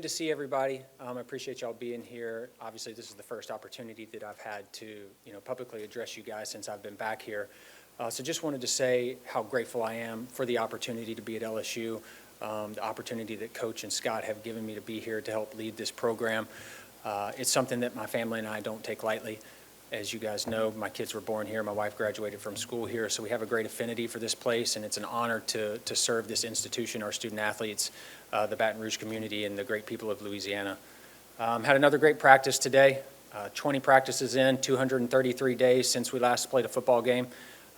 to see everybody. I appreciate y'all being here. Obviously, this is the first opportunity that I've had to, publicly address you guys since I've been back here. So just wanted to say how grateful I am for the opportunity to be at LSU, the opportunity that Coach and Scott have given me to be here to help lead this program. It's something that my family and I don't take lightly. As you guys know, my kids were born here. My wife graduated from school here, so we have a great affinity for this place, and it's an honor to serve this institution, our student athletes, the Baton Rouge community, and the great people of Louisiana. Had another great practice today. 20 practices in, 233 days since we last played a football game,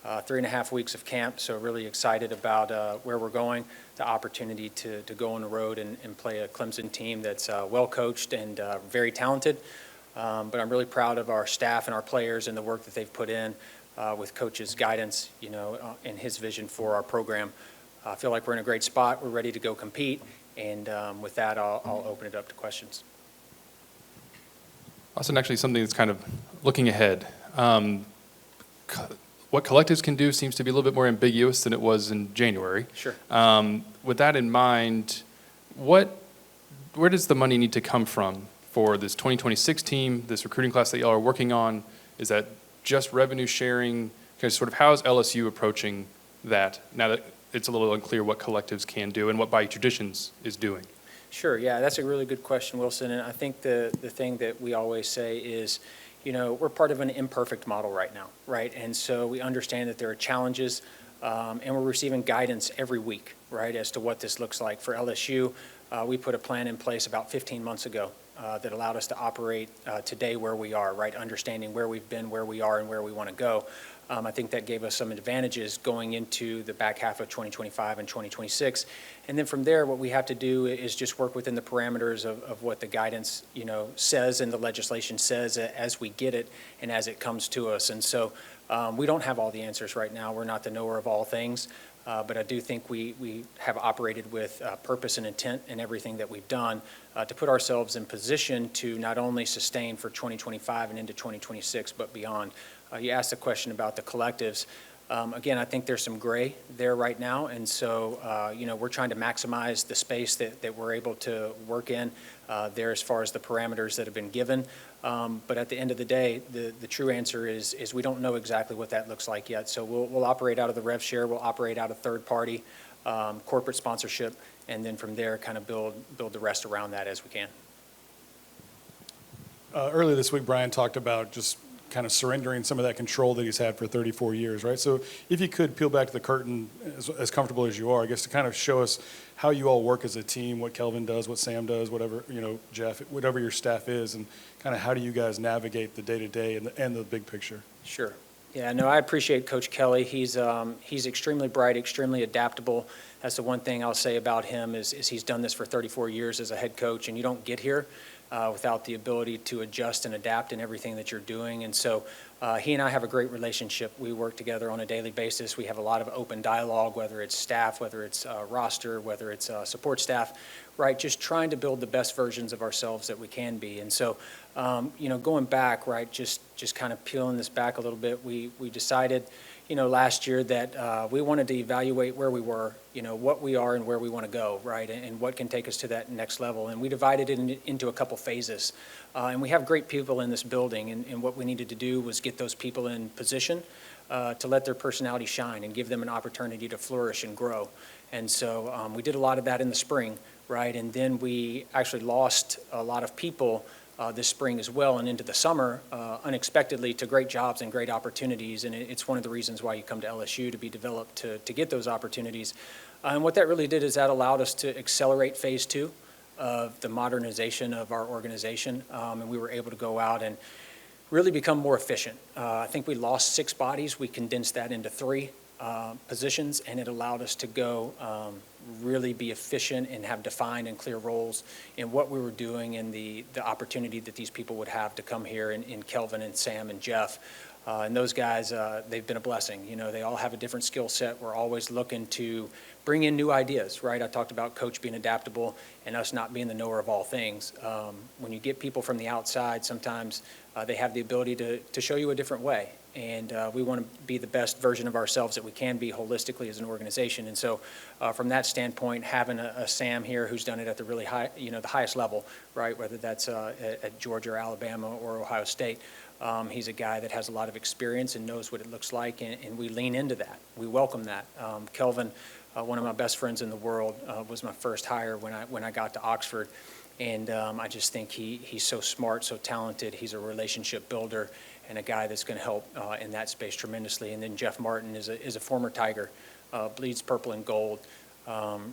3.5 weeks of camp, so really excited about where we're going, the opportunity to go on the road and play a Clemson team that's well coached and very talented. But I'm really proud of our staff and our players and the work that they've put in with Coach's guidance, and his vision for our program. I feel like we're in a great spot. We're ready to go compete. And with that, I'll open it up to questions. Austin, actually something that's kind of looking ahead. What collectives can do seems to be a little bit more ambiguous than it was in January. Sure. With that in mind, where does the money need to come from for this 2026 team, this recruiting class that y'all are working on? Is that just revenue sharing? Sort of how is LSU approaching that now that it's a little unclear what collectives can do and what Bayou Traditions is doing? Sure, yeah, that's a really good question, Wilson. And I think the thing that we always say is, we're part of an imperfect model right now, right? And so we understand that there are challenges, and we're receiving guidance every week, right, as to what this looks like. For LSU, we put a plan in place about 15 months ago that allowed us to operate today where we are, right, understanding where we've been, where we are, and where we want to go. I think that gave us some advantages going into the back half of 2025 and 2026. And then from there, what we have to do is just work within the parameters of what the guidance, says and the legislation says as we get it and as it comes to us. And so we don't have all the answers right now. We're not the knower of all things. But I do think we have operated with purpose and intent in everything that we've done to put ourselves in position to not only sustain for 2025 and into 2026, but beyond. You asked a question about the collectives. Again, I think there's some gray there right now, and so we're trying to maximize the space that we're able to work in there as far as the parameters that have been given. But at the end of the day, the true answer is we don't know exactly what that looks like yet. So we'll operate out of the rev share, we'll operate out of third party corporate sponsorship, and then from there kind of build the rest around that as we can. Earlier this week, Brian talked about just kind of surrendering some of that control that he's had for 34 years, right? So if you could peel back the curtain as comfortable as you are, I guess, to kind of show us how you all work as a team, what Kelvin does, what Sam does, whatever, Jeff, whatever your staff is, and kind of how do you guys navigate the day-to-day and the big picture? Sure. Yeah, no, I appreciate Coach Kelly. He's extremely bright, extremely adaptable. That's the one thing I'll say about him is he's done this for 34 years as a head coach, and you don't get here without the ability to adjust and adapt in everything that you're doing. And so he and I have a great relationship. We work together on a daily basis. We have a lot of open dialogue, whether it's staff, whether it's roster, whether it's support staff, right? Just trying to build the best versions of ourselves that we can be. And so, going back, right, just kind of peeling this back a little bit, we decided, last year that we wanted to evaluate where we were, what we are and where we want to go, right, and what can take us to that next level. And we divided it into a couple phases. And we have great people in this building, and what we needed to do was get those people in position to let their personality shine and give them an opportunity to flourish and grow. And so we did a lot of that in the spring, right, and then we actually lost a lot of people this spring as well and into the summer unexpectedly to great jobs and great opportunities. And it's one of the reasons why you come to LSU, to be developed to get those opportunities. And what that really did is that allowed us to accelerate phase 2 of the modernization of our organization. And we were able to go out and really become more efficient. I think we lost 6 bodies. We condensed that into 3 positions, and it allowed us to go really be efficient and have defined and clear roles in what we were doing and the opportunity that these people would have to come here in Kelvin and Sam and Jeff. And those guys, they've been a blessing. They all have a different skill set. We're always looking to bring in new ideas, right? I talked about Coach being adaptable and us not being the knower of all things. When you get people from the outside, sometimes they have the ability to show you a different way. and we want to be the best version of ourselves that we can be holistically as an organization. And so from that standpoint, having a Sam here who's done it at the really high, the highest level, right, whether that's at Georgia or Alabama or Ohio State, he's a guy that has a lot of experience and knows what it looks like, and we lean into that. We welcome that. Kelvin, one of my best friends in the world, was my first hire when I got to Oxford. And I just think he's so smart, so talented. He's a relationship builder and a guy that's going to help in that space tremendously. And then Jeff Martin is a former Tiger, bleeds purple and gold.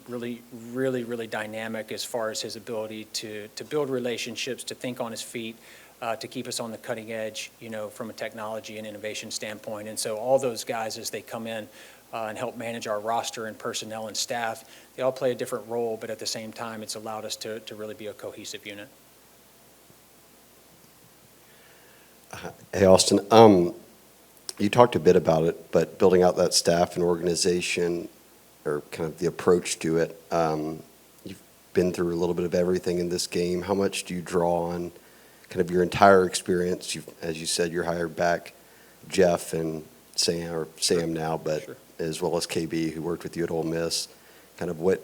Really dynamic as far as his ability to build relationships, to think on his feet, to keep us on the cutting edge, from a technology and innovation standpoint. And so all those guys, as they come in and help manage our roster and personnel and staff, they all play a different role, but at the same time, it's allowed us to really be a cohesive unit. Hey, Austin, you talked a bit about it, but building out that staff and organization, or kind of the approach to it, you've been through a little bit of everything in this game. How much do you draw on kind of your entire experience? As you said, you're hired back Jeff and Sam now, but Sure. As well as KB, who worked with you at Ole Miss. Kind of what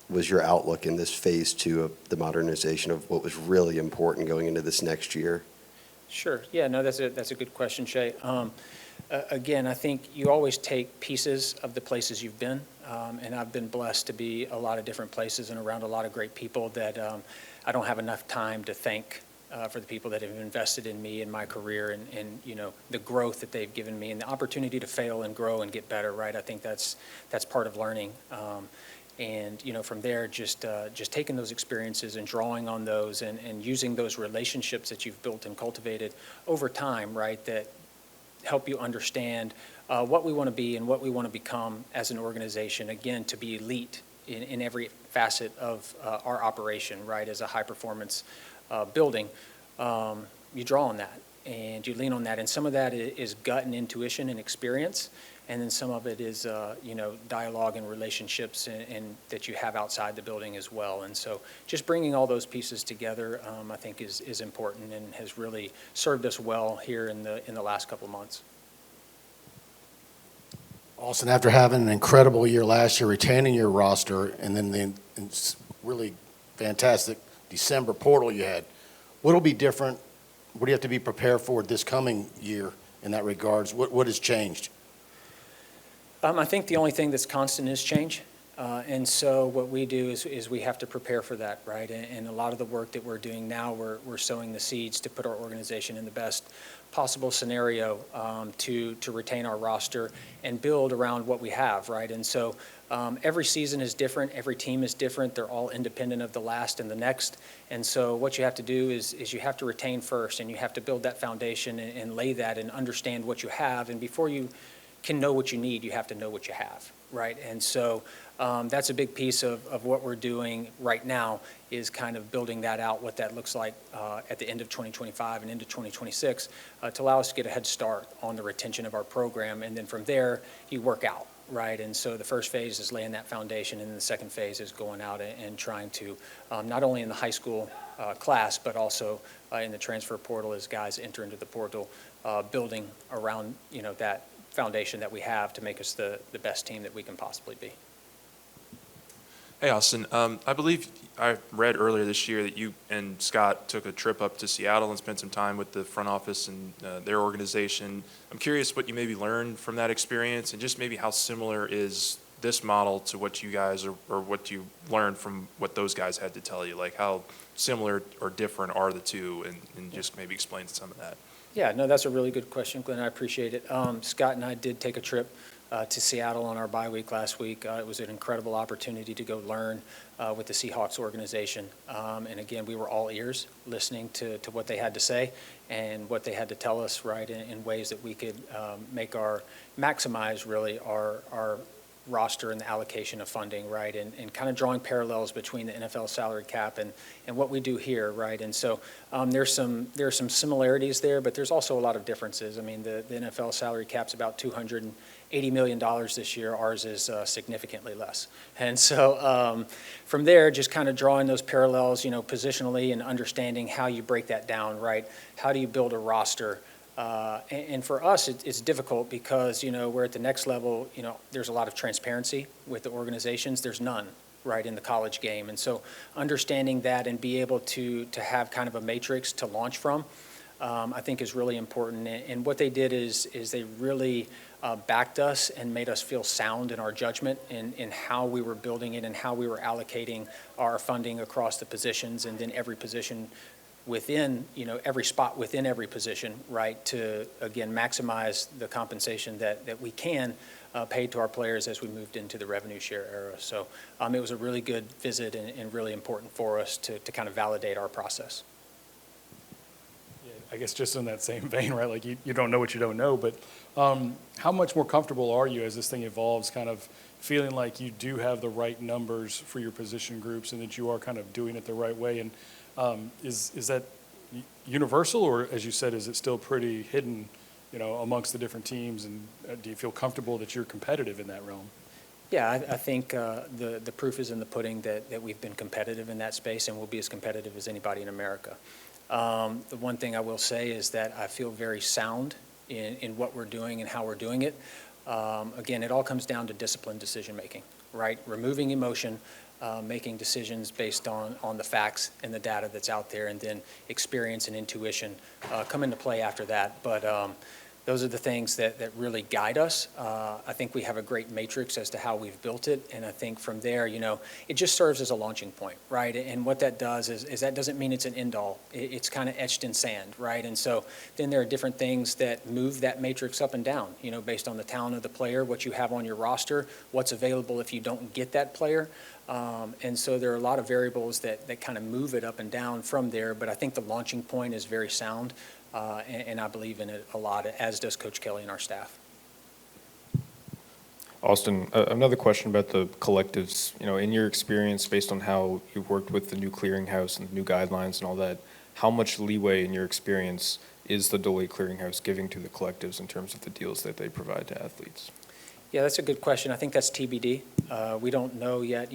was your outlook in this phase 2 of the modernization of what was really important going into this next year? Sure. Yeah, no, that's a good question, Shay. Again, I think you always take pieces of the places you've been, and I've been blessed to be a lot of different places and around a lot of great people that I don't have enough time to thank for the people that have invested in me in my career and the growth that they've given me and the opportunity to fail and grow and get better, right? I think that's part of learning. And from there, just taking those experiences and drawing on those and using those relationships that you've built and cultivated over time, right, that help you understand what we want to be and what we want to become as an organization, again, to be elite in every facet of our operation, right, as a high-performance building. You draw on that, and you lean on that, and some of that is gut and intuition and experience, and then some of it is, dialogue and relationships and that you have outside the building as well. And so just bringing all those pieces together, I think is important and has really served us well here in the last couple of months. Austin, after having an incredible year last year, retaining your roster, and then the really fantastic December portal you had, what'll be different? What do you have to be prepared for this coming year in that regards? What has changed? I think the only thing that's constant is change. And so what we do is we have to prepare for that, right? And a lot of the work that we're doing now, we're sowing the seeds to put our organization in the best possible scenario to retain our roster and build around what we have, right? And so every season is different. Every team is different. They're all independent of the last and the next. And so what you have to do is you have to retain first, and you have to build that foundation and lay that and understand what you have. And before you can know what you need, you have to know what you have, right? And so that's a big piece of what we're doing right now is kind of building that out, what that looks like at the end of 2025 and into 2026 to allow us to get a head start on the retention of our program. And then from there, you work out, right? And so the first phase is laying that foundation, and then the second phase is going out and trying to, not only in the high school class, but also in the transfer portal as guys enter into the portal, building around, that foundation that we have to make us the best team that we can possibly be. Hey, Austin. I believe I read earlier this year that you and Scott took a trip up to Seattle and spent some time with the front office and their organization. I'm curious what you maybe learned from that experience, and just maybe how similar is this model to what you guys or what you learned from what those guys had to tell you? Like, how similar or different are the two, and just maybe explain some of that. Yeah, no, that's a really good question, Glenn. I appreciate it. Scott and I did take a trip to Seattle on our bye week last week. It was an incredible opportunity to go learn with the Seahawks organization. And again, we were all ears listening to what they had to say and what they had to tell us, right, in ways that we could maximize really our roster and the allocation of funding, right, and kind of drawing parallels between the NFL salary cap and what we do here, right. And so there's some similarities there, but there's also a lot of differences. I mean, the NFL salary cap's about $280 million this year. Ours is significantly less. And so from there, just kind of drawing those parallels, positionally and understanding how you break that down, right. How do you build a roster And for us, it's difficult because, we're at the next level, there's a lot of transparency with the organizations. There's none, right, in the college game. And so understanding that and be able to have kind of a matrix to launch from, I think is really important. And what they did is they really backed us and made us feel sound in our judgment in how we were building it and how we were allocating our funding across the positions, and then every position within, every spot within every position, right, to, again, maximize the compensation that we can pay to our players as we moved into the revenue share era. So it was a really good visit and really important for us to kind of validate our process. I guess just in that same vein, right, like you don't know what you don't know, but how much more comfortable are you as this thing evolves, kind of feeling like you do have the right numbers for your position groups and that you are kind of doing it the right way? And is that universal, or as you said, is it still pretty hidden, amongst the different teams? And do you feel comfortable that you're competitive in that realm? Yeah, I think the proof is in the pudding that we've been competitive in that space and will be as competitive as anybody in America. The one thing I will say is that I feel very sound in what we're doing and how we're doing it. Again, it all comes down to disciplined decision-making, right? Removing emotion, making decisions based on the facts and the data that's out there, and then experience and intuition come into play after that. But those are the things that really guide us. I think we have a great matrix as to how we've built it, and I think from there, it just serves as a launching point, right? And what that does is that doesn't mean it's an end-all. It's kind of etched in sand, right? And so then there are different things that move that matrix up and down, based on the talent of the player, what you have on your roster, what's available if you don't get that player. And so there are a lot of variables that kind of move it up and down from there, but I think the launching point is very sound. And I believe in it a lot, as does Coach Kelly and our staff. Austin, another question about the collectives. In your experience, based on how you've worked with the new clearinghouse and the new guidelines and all that, how much leeway in your experience is the Deloitte Clearinghouse giving to the collectives in terms of the deals that they provide to athletes? Yeah, that's a good question. I think that's TBD. We don't know yet.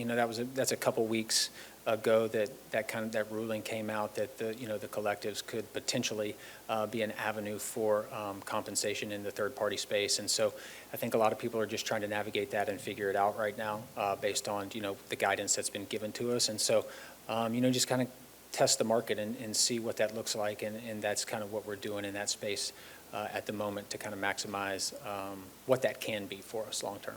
That's a couple weeks ago that ruling came out that the collectives could potentially be an avenue for compensation in the third-party space. And so I think a lot of people are just trying to navigate that and figure it out right now based on the guidance that's been given to us. And so just kind of test the market and see what that looks like, and that's kind of what we're doing in that space at the moment to kind of maximize what that can be for us long term.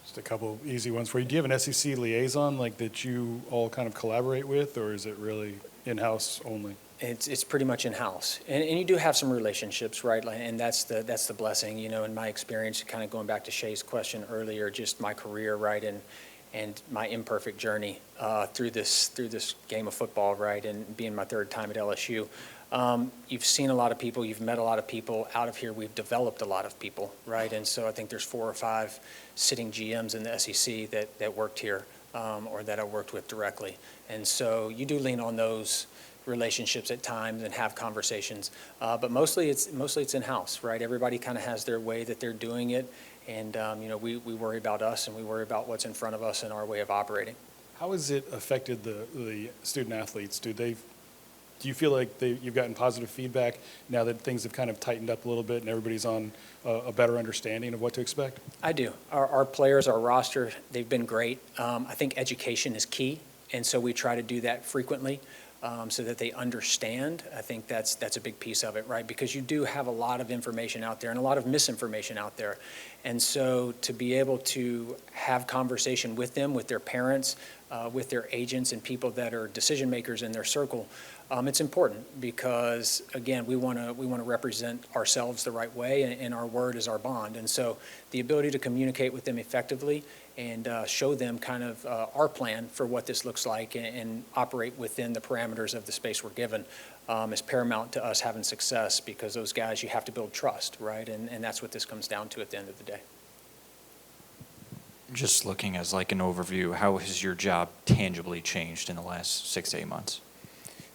Just a couple easy ones for you. Do you have an SEC liaison that you all kind of collaborate with, or is it really in-house only? It's pretty much in-house, and you do have some relationships, right? And that's the blessing, in my experience, kind of going back to Shay's question earlier, just my career, right, and my imperfect journey through this game of football, right, and being my third time at LSU. You've seen a lot of people, you've met a lot of people. Out of here, we've developed a lot of people, right? And so I think there's 4 or 5 sitting GMs in the SEC that worked here or that I worked with directly. And so you do lean on those relationships at times and have conversations, but mostly it's in-house, right? Everybody kind of has their way that they're doing it, and we worry about us and we worry about what's in front of us and our way of operating. How has it affected the student athletes? Do you feel like you've gotten positive feedback now that things have kind of tightened up a little bit and everybody's on a better understanding of what to expect? I do. Our players, our roster, they've been great. I think education is key, and so we try to do that frequently so that they understand. I think that's a big piece of it, right? Because you do have a lot of information out there and a lot of misinformation out there. And so to be able to have conversation with them, with their parents, with their agents and people that are decision makers in their circle, it's important because, again, we want to represent ourselves the right way, and our word is our bond. And so the ability to communicate with them effectively and show them kind of our plan for what this looks like and operate within the parameters of the space we're given is paramount to us having success, because those guys, you have to build trust, right? And that's what this comes down to at the end of the day. Just looking as like an overview, how has your job tangibly changed in the last 6 to 8 months?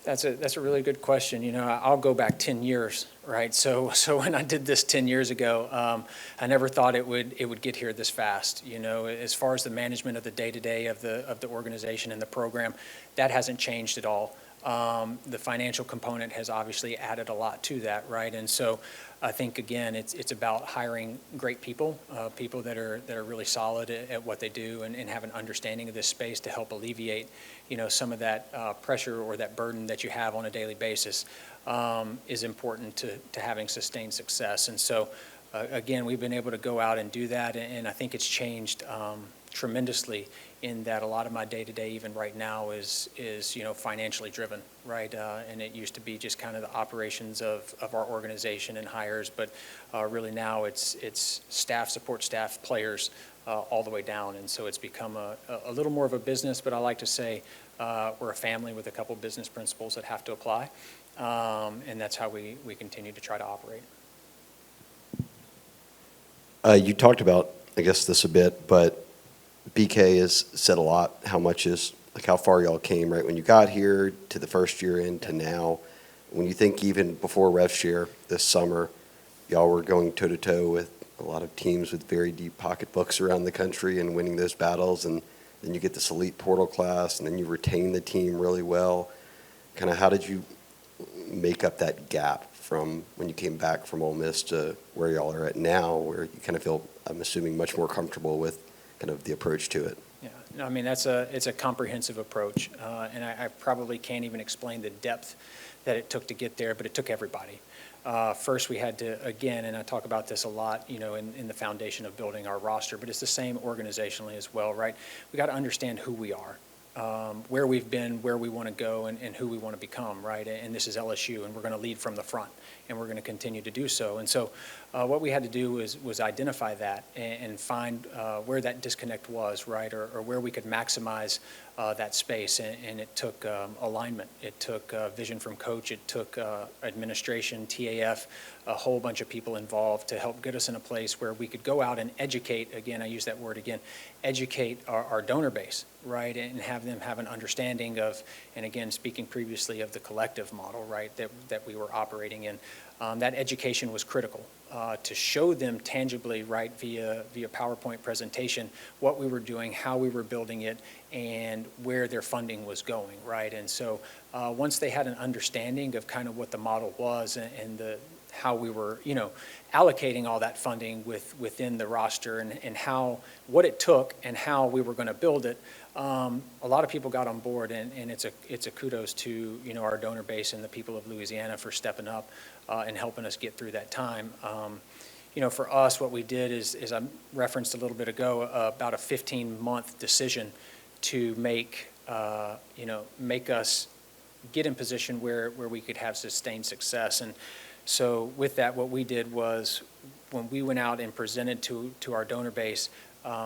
That's a really good question. I'll go back 10 years, right? So when I did this 10 years ago, I never thought it would get here this fast. As far as the management of the day-to-day of the organization and the program, that hasn't changed at all. The financial component has obviously added a lot to that, right? And so I think, again, it's about hiring great people, people that are really solid at what they do and have an understanding of this space to help alleviate, some of that pressure or that burden that you have on a daily basis is important to having sustained success. And so, again, we've been able to go out and do that, and I think it's changed tremendously in that a lot of my day-to-day, even right now, is financially driven, right? And it used to be just kind of the operations of our organization and hires, but really now it's staff, support staff, players, all the way down. And so it's become a little more of a business, but I like to say we're a family with a couple business principles that have to apply, and that's how we continue to try to operate. You talked about, I guess, this a bit, but BK has said a lot, how far y'all came right when you got here to the first year in to now. When you think even before rev share this summer, y'all were going toe-to-toe with a lot of teams with very deep pocketbooks around the country and winning those battles, and then you get this elite portal class, and then you retain the team really well. Kind of how did you make up that gap from when you came back from Ole Miss to where y'all are at now, where you kind of feel, I'm assuming, much more comfortable with kind of the approach to it? Yeah, no, I mean, it's a comprehensive approach, and I probably can't even explain the depth that it took to get there, but it took everybody. First, we had to, again, and I talk about this a lot, in the foundation of building our roster, but it's the same organizationally as well, right? We got to understand who we are, where we've been, where we want to go, and who we want to become, right? And this is LSU, and we're going to lead from the front, and we're going to continue to do so. And so what we had to do was identify that and find where that disconnect was, right, or where we could maximize that space. And it took alignment. It took vision from coach. It took administration, TAF, a whole bunch of people involved to help get us in a place where we could go out and educate, again, I use that word again, educate our donor base, right, and have them have an understanding of, and again, speaking previously of the collective model, right, that we were operating in. That education was critical to show them tangibly, right, via PowerPoint presentation, what we were doing, how we were building it, and where their funding was going, right? And so once they had an understanding of kind of what the model was and how we were, allocating all that funding within the roster and what it took and how we were going to build it, a lot of people got on board, and it's a kudos to our donor base and the people of Louisiana for stepping up and helping us get through that time. For us, what we did is I referenced a little bit ago about a 15-month decision to make us get in position where we could have sustained success. And so with that, what we did was when we went out and presented to our donor base,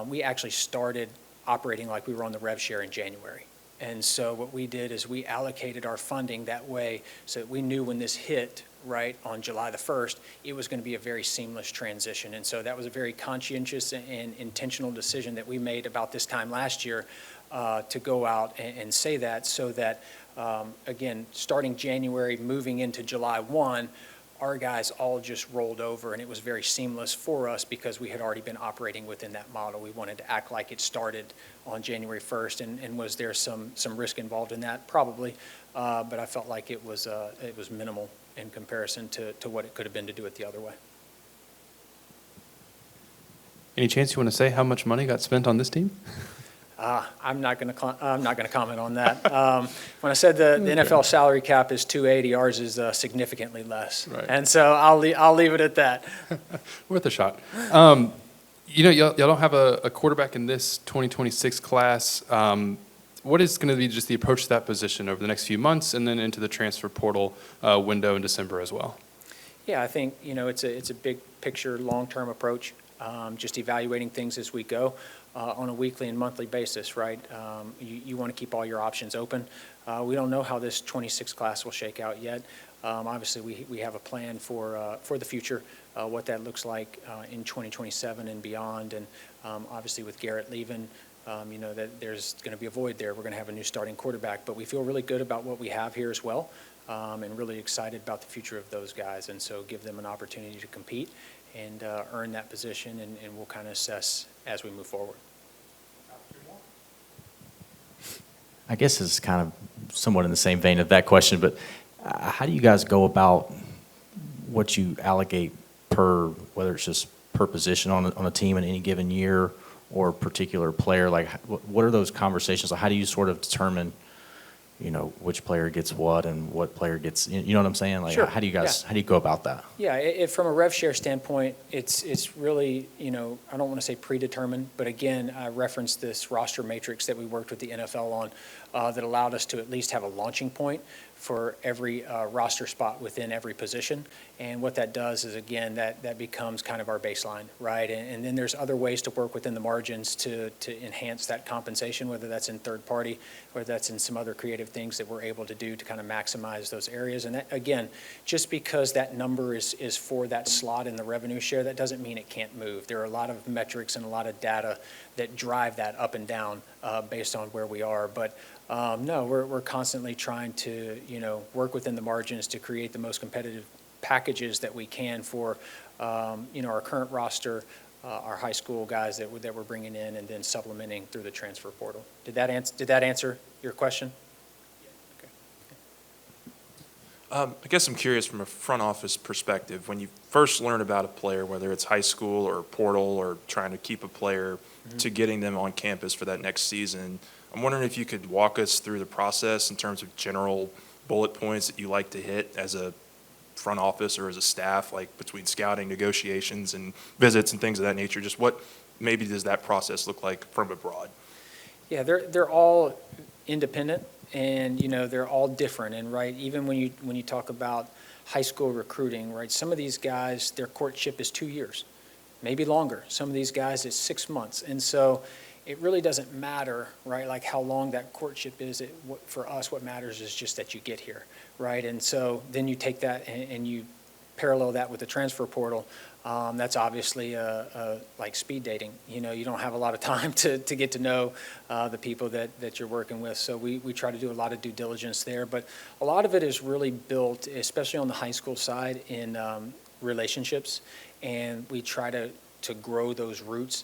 we actually started operating like we were on the rev share in January. And so what we did is we allocated our funding that way so that we knew when this hit, right, on July the 1st, it was going to be a very seamless transition. And so that was a very conscientious and intentional decision that we made about this time last year to go out and say that so that, again, starting January, moving into July 1, our guys all just rolled over, and it was very seamless for us because we had already been operating within that model. We wanted to act like it started on January 1st, and was there some risk involved in that? Probably, but I felt like it was minimal in comparison to what it could have been to do it the other way. Any chance you want to say how much money got spent on this team? I'm not going to comment on that. When I said the NFL salary cap is 280, ours is significantly less, Right. And so I'll leave it at that. Worth a shot. Y'all don't have a quarterback in this 2026 class. What is going to be just the approach to that position over the next few months and then into the transfer portal window in December as well? Yeah, I think it's a big picture, long-term approach. Just evaluating things as we go on a weekly and monthly basis, right? You want to keep all your options open. We don't know how this 26 class will shake out yet. Obviously, we have a plan for the future, what that looks like in 2027 and beyond. And obviously, with Garrett leaving, that there's going to be a void there. We're going to have a new starting quarterback, but we feel really good about what we have here as well, and really excited about the future of those guys. And so, give them an opportunity to compete and earn that position, and we'll kind of assess as we move forward. I guess it's kind of somewhat in the same vein of that question, but how do you guys go about what you allocate per, whether it's just per position on a team in any given year or particular player? Like, what are those conversations? Like, how do you sort of determine, which player gets what and what player gets, you know what I'm saying? Like, Sure, how do you guys, yeah. how do you go about that? Yeah, from a rev share standpoint, it's really, I don't want to say predetermined, but again, I referenced this roster matrix that we worked with the NFL on that allowed us to at least have a launching point for every roster spot within every position. And what that does is, again, that becomes kind of our baseline, right? And then there's other ways to work within the margins to enhance that compensation, whether that's in third party or that's in some other creative things that we're able to do to kind of maximize those areas. And that, again, just because that number is for that slot in the revenue share, that doesn't mean it can't move. There are a lot of metrics and a lot of data that drive that up and down based on where we are. But no, we're constantly trying to, work within the margins to create the most competitive packages that we can for, our current roster, our high school guys that we're bringing in, and then supplementing through the transfer portal. Did that answer your question? I guess I'm curious from a front office perspective, when you first learn about a player, whether it's high school or portal or trying to keep a player to getting them on campus for that next season, I'm wondering if you could walk us through the process in terms of general bullet points that you like to hit as a front office or as a staff, like between scouting, negotiations, and visits and things of that nature. Just what maybe does that process look like from abroad? Yeah, they're all independent, and they're all different. And right, even when you talk about high school recruiting, right, some of these guys, their courtship is 2 years, maybe longer. Some of these guys is 6 months, and so it really doesn't matter, right, like how long that courtship is. For us, what matters is just that you get here, right? And so then you take that and you parallel that with the transfer portal. That's obviously like speed dating. You don't have a lot of time to get to know the people that you're working with. So we try to do a lot of due diligence there. But a lot of it is really built, especially on the high school side, in relationships. And we try to grow those roots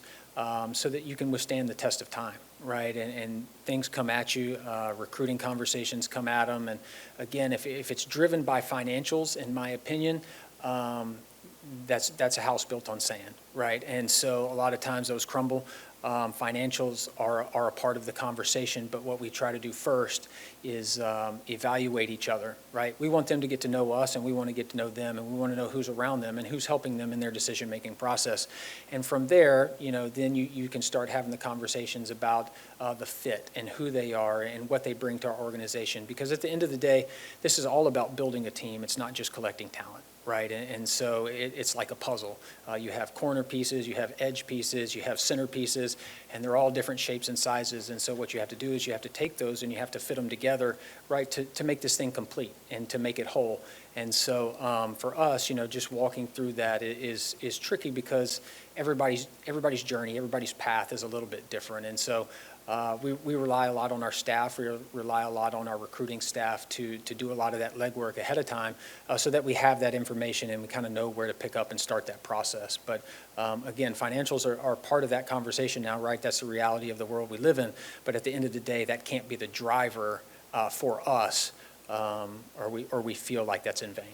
so that you can withstand the test of time, right? And things come at you, recruiting conversations come at them. And again, if it's driven by financials, in my opinion, that's a house built on sand, right? And so a lot of times those crumble. Financials are a part of the conversation, but what we try to do first is evaluate each other, right? We want them to get to know us, and we want to get to know them, and we want to know who's around them and who's helping them in their decision-making process. And from there, then you can start having the conversations about the fit and who they are and what they bring to our organization. Because at the end of the day, this is all about building a team. It's not just collecting talent. Right, and so it's like a puzzle. You have corner pieces, you have edge pieces, you have center pieces, and they're all different shapes and sizes. And so what you have to do is you have to take those and you have to fit them together, right, to make this thing complete and to make it whole. And so for us, just walking through that is tricky because everybody's journey, everybody's path is a little bit different. And so we rely a lot on our staff. We rely a lot on our recruiting staff to do a lot of that legwork ahead of time so that we have that information and we kind of know where to pick up and start that process. But again, financials are part of that conversation now, right? That's the reality of the world we live in. But at the end of the day, that can't be the driver for us or we feel like that's in vain.